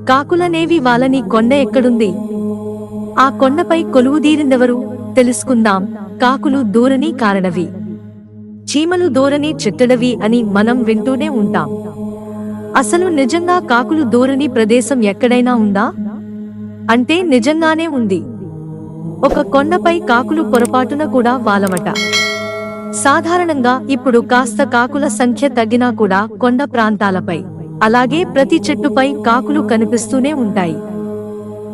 కాకులనేవి వాలని కొండ ఎక్కడుంది? ఆ కొండపై కొలువుదీరిందెవరు? తెలుసుకుందాం. కాకులు దూరని కారణవి, చీమలు దూరని చిట్టడవి అని మనం వింటూనే ఉంటాం. అసలు నిజంగా కాకులు దూరని ప్రదేశం ఎక్కడైనా ఉందా అంటే నిజంగానే ఉంది. ఒక కొండపై కాకులు పొరపాటున కూడా వాలవట. సాధారణంగా ఇప్పుడు కాస్త కాకుల సంఖ్య తగ్గినా కూడా కొండ ప్రాంతాలపై, అలాగే ప్రతి చెట్టుపై కాకులు కనిపిస్తూనే ఉంటాయి.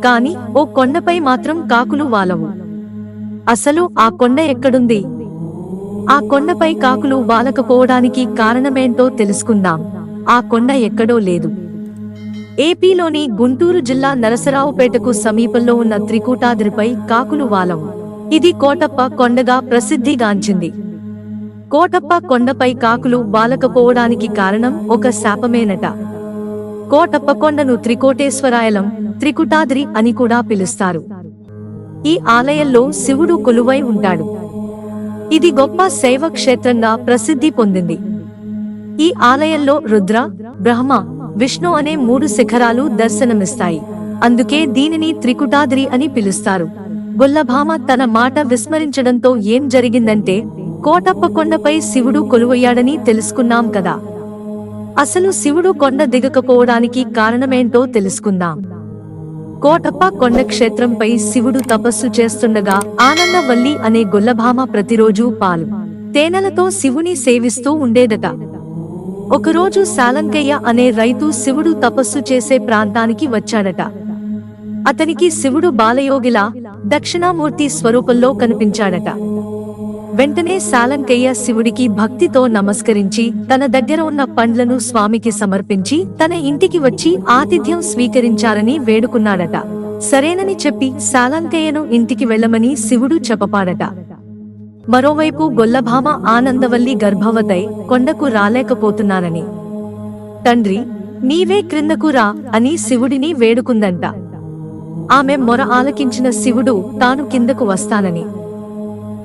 కాని ఓ కొండపై మాత్రం కాకులు వాలవు. అసలు ఆ కొండ ఎక్కడుంది? ఆ కొండపై కాకులు వాలకపోవడానికి కారణమేంటో తెలుసుకుందాం. ఆ కొండ ఎక్కడో లేదు. ఏపీలోని గుంటూరు జిల్లా నరసరావుపేటకు సమీపంలో ఉన్న త్రికూటాద్రిపై కాకులు వాలవు. ఇది కోటప్ప కొండగా ప్రసిద్ధిగాంచింది. కోటప్ప కొండపై కాకులు వాలకపోవడానికి కారణం ఒక శాపమేనట. కోటప్ప కొండను త్రికోటేశ్వరాయలం, త్రికుటాద్రి అని కూడా పిలుస్తారు. ఈ ఆలయంలో శివుడు కొలువై ఉంటాడు. ఇది గొప్ప శైవ క్షేత్రంగా ప్రసిద్ధి పొందింది. ఈ ఆలయంలో రుద్ర, బ్రహ్మ, విష్ణు అనే 3 శిఖరాలు దర్శనమిస్తాయి. అందుకే దీనిని త్రికుటాద్రి అని పిలుస్తారు. గొల్లభామ తన మాట విస్మరించడంతో ఏం జరిగిందంటే, కోటప్ప కొండపై శివుడు కొలువయ్యాడని తెలుసుకున్నాం కదా. అసలు శివుడు కొండ దిగకపోవడానికి కారణమేంటో తెలుసుకుందాం. కోటప్ప కొండ క్షేత్రంపై శివుడు తపస్సు చేస్తుండగా ఆనందవల్లి అనే గొల్లభామ ప్రతిరోజూ పాలు, తేనెలతో శివుని సేవిస్తూ ఉండేదట. ఒకరోజు సాలంకయ్య అనే రైతు శివుడు తపస్సు చేసే ప్రాంతానికి వచ్చాడట. అతనికి శివుడు బాలయోగిలా, దక్షిణామూర్తి స్వరూపంలో కనిపించాడట. వెంటనే సాలంకయ్య శివుడికి భక్తితో నమస్కరించి తన దగ్గర ఉన్న పండ్లను స్వామికి సమర్పించి తన ఇంటికి వచ్చి ఆతిథ్యం స్వీకరించాలని వేడుకున్నాడట. సరేనని చెప్పి సాలంకయ్యను ఇంటికి వెళ్ళమని శివుడు చెప్పపాడట. మరోవైపు గొల్లభామ ఆనందవల్లి గర్భవతై కొండకు రాలేకపోతున్నానని, తండ్రి నీవే క్రిందకు రా అని శివుడిని వేడుకుందంట. ఆమె మొర ఆలకించిన శివుడు తాను కిందకు వస్తానని,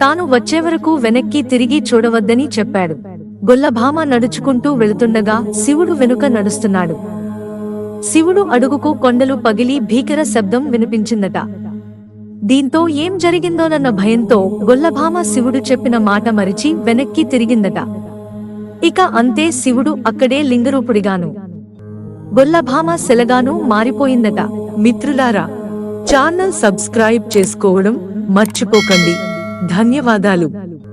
తాను వచ్చేవరకు వెనక్కి తిరిగి చూడవద్దని చెప్పాడు. గొల్లభామ నడుచుకుంటూ వెళుతుండగా శివుడు వెనుక నడుస్తున్నాడు. శివుడు అడుగుకు కొండలు పగిలి భీకర శబ్దం వినిపించిందట. దీంతో ఏం జరిగిందోనన్న భయంతో గొల్లభామ శివుడు చెప్పిన మాట మరిచి వెనక్కి తిరిగిందట. ఇక అంతే, శివుడు అక్కడే లింగరూపుడిగాను, గొల్లభామ శిలగాను మారిపోయిందట. మిత్రులారా, ఛానల్ సబ్స్క్రైబ్ చేసుకోవడం మర్చిపోకండి. ధన్యవాదాలు.